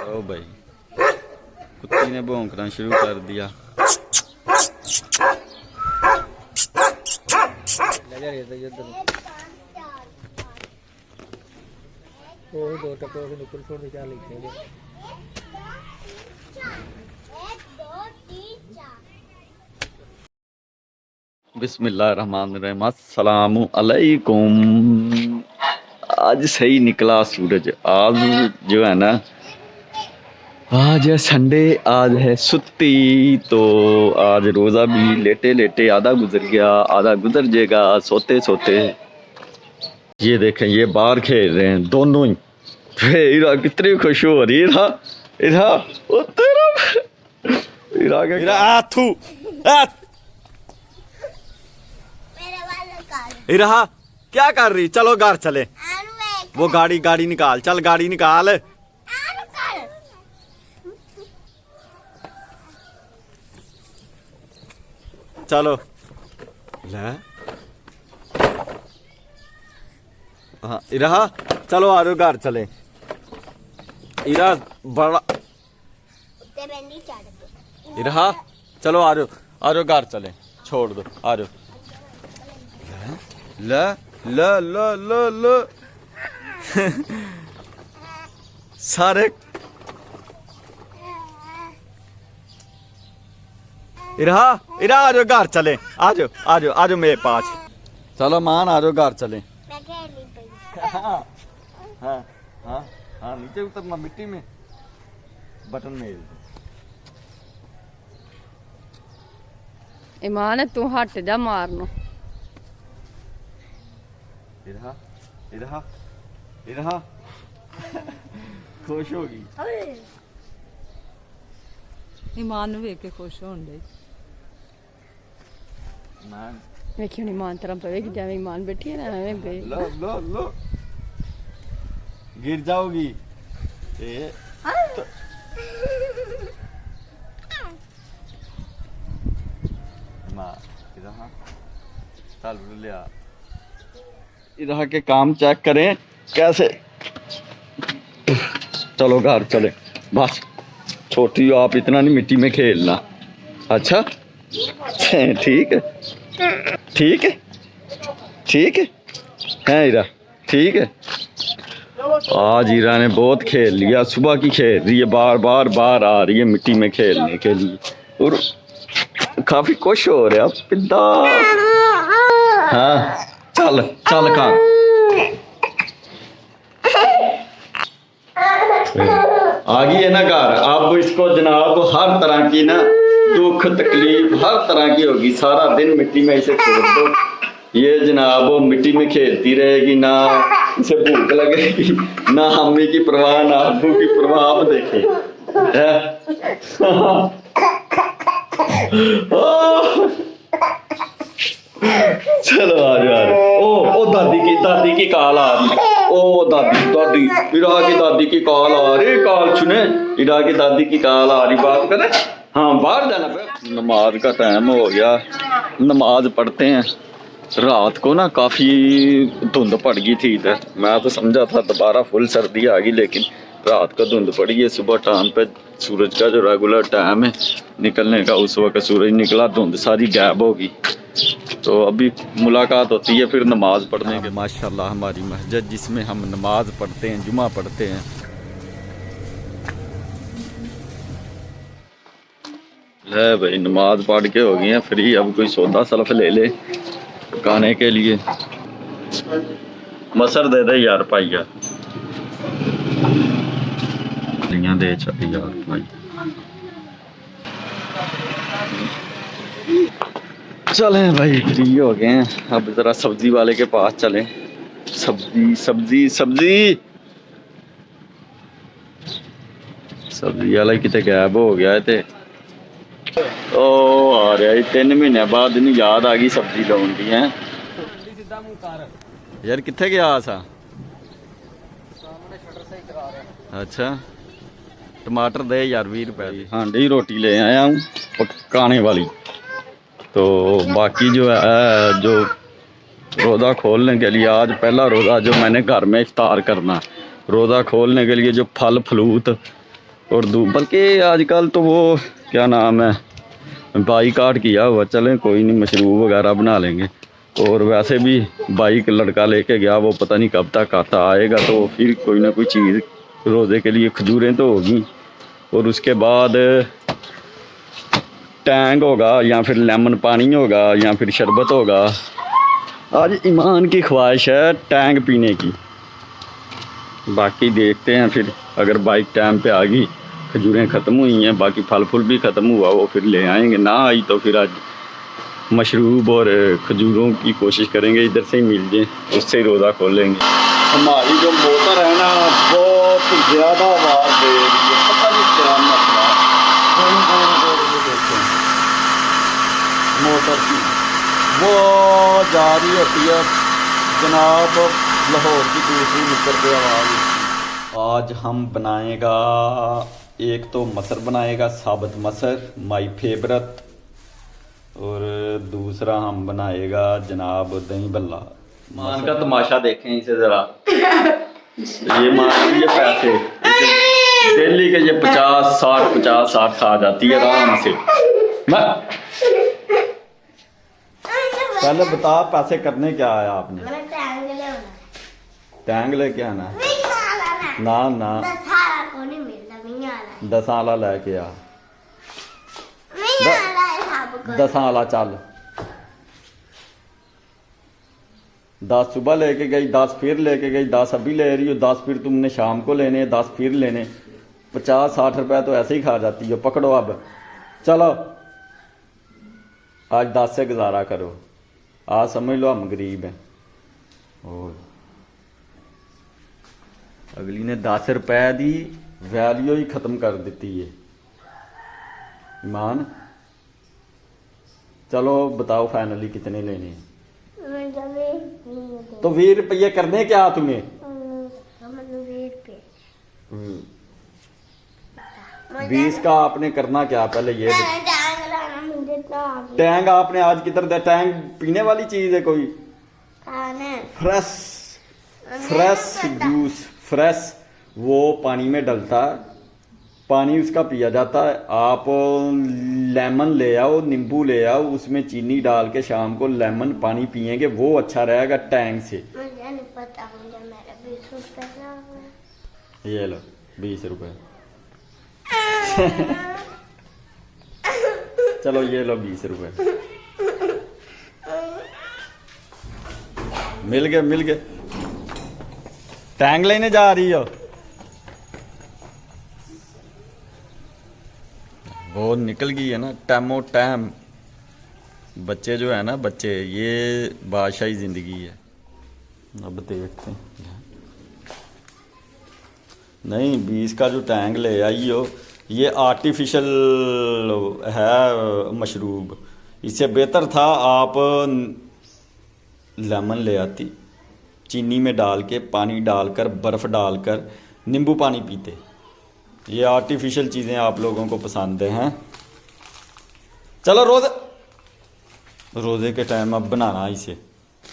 ओ भाई कुत्ती ने भौंकना शुरू कर दिया। बिस्मिल्लाहिर्रहमानिर्रहीम, अस्सलामु अलैकुम। आज सही निकला सूरज। आज जो है ना, आज है संडे, आज है सुत्ती। तो आज रोज़ा भी लेटे लेटे आधा गुजर गया, आधा गुजर जाएगा सोते सोते। ये देखें, ये बाहर खेल रहे हैं दोनों ही। हीरा कितनी खुश हो रही है। हीरा ओ तेरा हीरा के हीरा थू हीरा क्या कर रही? चलो घर चले। वो गाड़ी निकाल, चल गाड़ी निकाल। चलो ले हाँ इरा, चलो आ रहे घर चले। इरा बड़ा इरा, चलो आ रहे घर चले। छोड़ दो, आ रहे। ल ल ल ल ल सारे इरा इरा, आ जाओ घर चले। आ जाओ मेरे पास। चलो मान, आ जाओ घर चले। हाँ हाँ हाँ हाँ, नीचे उतरना मिट्टी में, बटन में। ईमान तू हट जा मारनो। इरा इरा इरा खुश होगी। ईमान वेख के खुश होन दे। मान वेखियो नहीं ईमान तरह पवेगी, जब ईमान बैठी है ना हमें गई। लो लो लो, गिर जाओगी। ए तो मां इधर चल लिया। इधर के काम चेक करें कैसे। चलो घर चले बस। छोटी हो आप, इतना नहीं मिट्टी में खेलना। अच्छा ठीक है ठीक है ठीक है हीरा, ठीक है। आज हीरा ने बहुत खेल लिया, सुबह की खेल रही है, बार आ रही है मिट्टी में खेलने के लिए और काफी खुश हो रहा है पिंदा। हाँ चल चल कर। आ गई है ना घर। अब इसको जनाब हर तरह की ना दुख तकलीफ हर तरह की होगी। सारा दिन मिट्टी में इसे छोड़ दो, ये जनाब वो मिट्टी में खेलती रहेगी। ना इसे भूख लगेगी, ना अम्मी की परवाह, ना अब्बू की परवाह। आप देखें चलो आ जाओ। ओ दादी की कॉल आ रही। ओ दादी इरा की दादी की कॉल आ रही। कॉल सुने, इरा की दादी की कॉल आ रही। बात करें। हाँ बाहर जाना पे। नमाज का टाइम हो गया, नमाज पढ़ते हैं। रात को ना काफ़ी धुंध पड़ गई थी इधर। मैं तो समझा था दोबारा फुल सर्दी आ गई, लेकिन रात को धुंध पड़ी है। सुबह टाइम पे सूरज का जो रेगुलर टाइम है निकलने का, उस वक्त सूरज निकला, धुंध सारी गायब होगी। तो अभी मुलाकात होती है फिर नमाज पढ़ने के। माशाल्लाह हमारी मस्जिद जिसमें हम नमाज पढ़ते हैं, जुमा पढ़ते हैं। ले भाई नमाज पढ़ के हो गई है फ्री। अब कोई सौदा सलफ ले ले पकाने के लिए। मसर दे दे यार पाइया, दे चल यार भाई। चले भाई फ्री हो गए हैं। अब जरा सब्जी वाले के पास चले। सब्जी वाला कितने गायब हो गया है। ओ आ रहा है 3 महीने बाद इन याद आ गई सब्जी लाउन दी है। यार कितने गया सा? अच्छा टमाटर दे यार 20 रुपए की। हांडी रोटी ले आया हूँ पकाने वाली। तो बाकी जो है, जो रोज़ा खोलने के लिए आज पहला रोज़ा जो मैंने घर में इफ्तार करना। रोज़ा खोलने के लिए जो फल फ्रूट और बल्कि आजकल तो वो क्या नाम है, बाईकाट किया हुआ, चलें कोई नहीं, मशरूब वगैरह बना लेंगे। और वैसे भी बाइक लड़का लेके गया, वो पता नहीं कब तक आता आएगा, तो फिर कोई ना कोई चीज़ रोज़े के लिए खजूरें तो होगी, और उसके बाद टैंग होगा या फिर लेमन पानी होगा या फिर शरबत होगा। आज ईमान की ख्वाहिश है टैंग पीने की। बाकी देखते हैं फिर, अगर बाइक टाइम पे आ गई, खजूरें ख़त्म हुई हैं, बाकी फल फूल भी ख़त्म हुआ, वो फिर ले आएंगे। ना आई तो फिर आज मशरूब और खजूरों की कोशिश करेंगे, इधर से ही मिल जाए, उससे ही रोज़ा खोलेंगे। हमारी जो मोटर है ना, बहुत ज़्यादा आवाज़ दे रही है, पता नहीं क्या मसला है। देखते हैं मोटर की वो जा रही होती है जनाब, लाहौर की दूसरी नुक्कड़ पे आवाज़। आज हम बनाएगा, एक तो मसर बनाएगा, साबुत मसर माई फेवरेट, और दूसरा हम बनाएगा जनाब दही बल्ला। मान का तमाशा देखें इसे ज़रा। ये मान ये पैसे डेली के ये 50-60 खा जाती है आराम से। मैं पहले बता पैसे करने क्या आया आपने? टैंग लेके आना ना ना 10 आला लेके आ, 10 आला चल। 10 सुबह लेके गई, 10 फिर लेके गई, 10 अभी ले रही हो, 10 फिर तुमने शाम को लेने, 10 फिर लेने। 50-60 रुपए तो ऐसे ही खा जाती हो। पकड़ो अब, चलो आज 10 से गुजारा करो। आज समझ लो हम गरीब हैं। और अगली ने 10 रुपए दी वैल्यू ही खत्म कर दी है। ईमान चलो बताओ फाइनली कितने लेने हैं? तो 20 रुपये करने क्या तुम्हें? 20 का आपने करना क्या पहले ये टैंग आपने आज किधर दे? टैंग पीने वाली चीज है कोई? फ्रेश जूस, फ्रेश वो पानी में डलता है, पानी उसका पिया जाता है। आप लेमन ले आओ, नींबू ले आओ, उसमें चीनी डाल के शाम को लेमन पानी पिएंगे, वो अच्छा रहेगा टैंग से। मुझे नहीं पता, मुझे मेरा 20 रुपए। ये लो 20 रुपए। चलो ये लो 20 रुपए। मिल गए। टैंग लेने जा रही हो? वो निकल गई है ना टाइमो टाइम। बच्चे जो है ना, बच्चे ये बादशाही जिंदगी है। अब देखते हैं। नहीं 20 का जो टैंग ले आई हो, ये आर्टिफिशियल है मशरूब। इससे बेहतर था आप लेमन ले आती, चीनी में डाल के, पानी डालकर, बर्फ़ डालकर नींबू पानी पीते। ये आर्टिफिशियल चीज़ें आप लोगों को पसंद हैं। चलो रोज़े के टाइम अब बनाना इसे,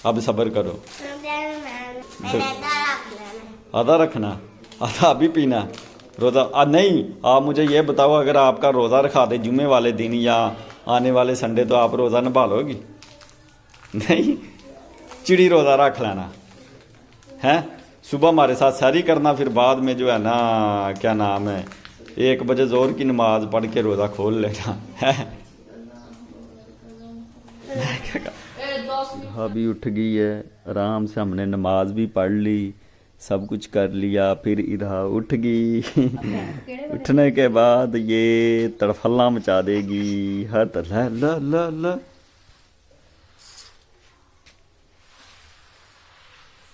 अब सब्र करो। आधा रखना, आधा अभी पीना रोज़ा। नहीं आप मुझे ये बताओ, अगर आपका रोज़ा रखा दे जुम्मे वाले दिन या आने वाले संडे, तो आप रोज़ा निभा लोगी? नहीं, चिड़ी रोज़ा रख लेना है। सुबह हमारे साथ सैरी करना, फिर बाद में जो है ना क्या नाम है, 1 बजे जोर की नमाज पढ़ के रोज़ा खोल लेना है। अभी उठ गई है, आराम से हमने नमाज भी पढ़ ली, सब कुछ कर लिया, फिर इधर उठ गई। उठने के बाद ये तड़फल्ला मचा देगी हर तरह। ला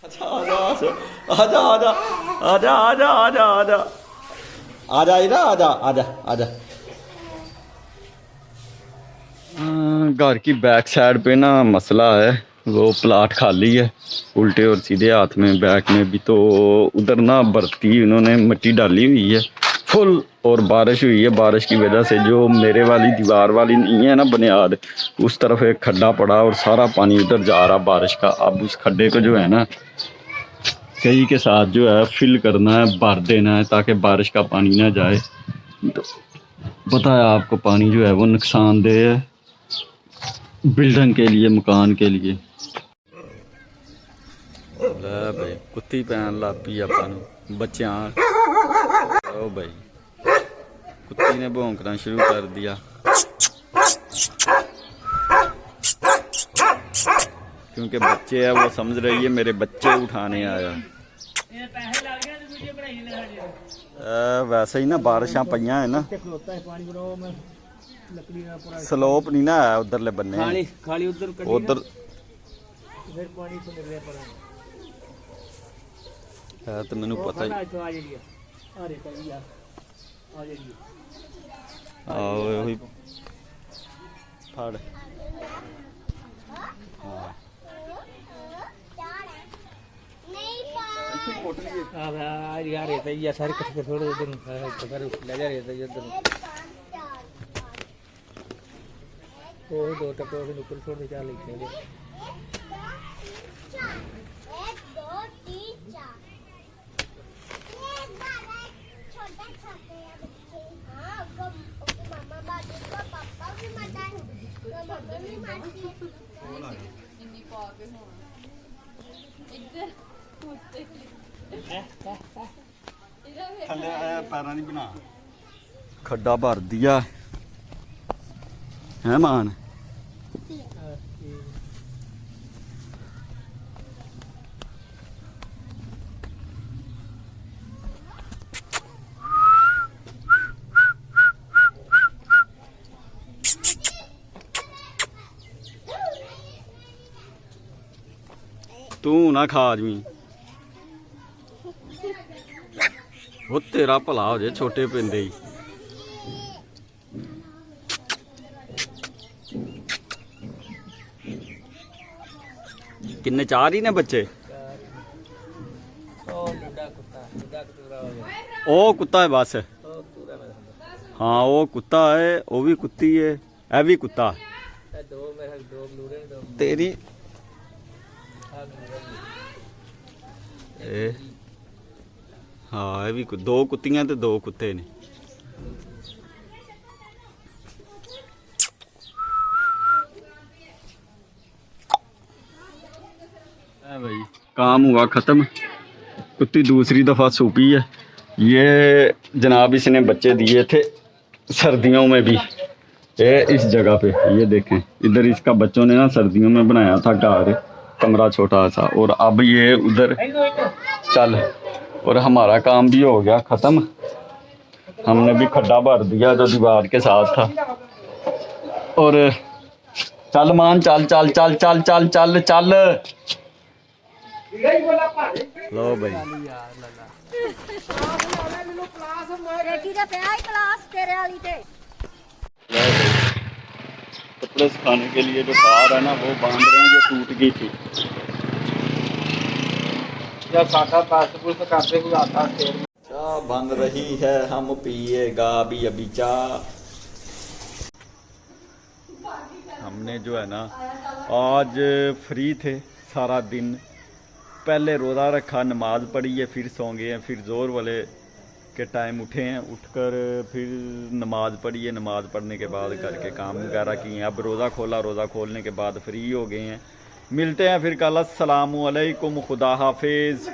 अच्छा आजा। घर की बैक साइड पे ना मसला है, वो प्लाट खाली है, उल्टे और सीधे हाथ में, बैक में भी। तो उधर ना बरती उन्होंने मिट्टी डाली हुई है फुल, और बारिश हुई है। बारिश की वजह से जो मेरे वाली दीवार वाली नहीं है ना बुनियाद, उस तरफ एक खड्डा पड़ा और सारा पानी उधर जा रहा बारिश का। अब उस खड्डे को जो है ना कई के साथ जो है फिल करना है, भर देना है, ताकि बारिश का पानी ना जाए। तो पता है आपको पानी जो है वो नुकसानदेह है बिल्डिंग के लिए, मकान के लिए। ले भाई कुत्ती पैन ला पी अपन बच्चा। ओ भाई कुत्ती ने भौंकना शुरू कर दिया क्योंकि बच्चे है, वो समझ रही है मेरे बच्चे उठाने आया। वैसे ही ना बारिशां पईयां है ना, स्लोप नहीं ना है उधरले बन्ने, उधर है तो मैनू पता ही। आओ वही फड़। यार रहता है सारे कट्ठे थोड़े उधर ले जा रहता है उधर वो दो टप्पे के ऊपर छोड़ दे, चार लिखते हैं। खड्डा भर दिया है मान। तू ना खा आदमी, वो तेरा भला हो जाए छोटे पिंदे ही। किन्ने चार ही ने बच्चे। ओ कुत्ता है बस, हाँ वो कुत्ता है, वो भी कुत्ती है, ऐ भी कुत्ता तेरी। हाँ ये भी दो कुत्तियां ते दो कुत्ते ने। भाई काम हुआ खत्म, कुत्ती दूसरी दफा सूपी है। ये जनाब इसने बच्चे दिए थे सर्दियों में भी, ये इस जगह पे ये देखें, इधर इसका बच्चों ने ना सर्दियों में बनाया था घर, कमरा छोटा सा, और अब ये उधर चल, और हमारा काम भी हो गया ख़त्म। हमने भी खड्डा भर दिया जो दीवार के साथ था। और चल मान, चल चल चल चल चल चल चल। लो भाई कपड़े सुखाने के लिए जो कार है ना वो बांध रहे हैं, जो टूट गई थी। चाह बन रही है, हम पिएगा भी अभी चाह। हमने जो है ना आज फ्री थे सारा दिन, पहले रोज़ा रखा, नमाज पढ़ी है, फिर सो गए हैं, फिर ज़ोर वाले के टाइम उठे हैं, उठकर फिर नमाज पढ़ी है, नमाज पढ़ने के बाद करके काम वगैरह किए हैं। अब रोज़ा खोला, रोज़ा खोलने के बाद फ्री हो गए हैं। मिलते हैं फिर कल। अस्सलामु अलैकुम, खुदा हाफिज़।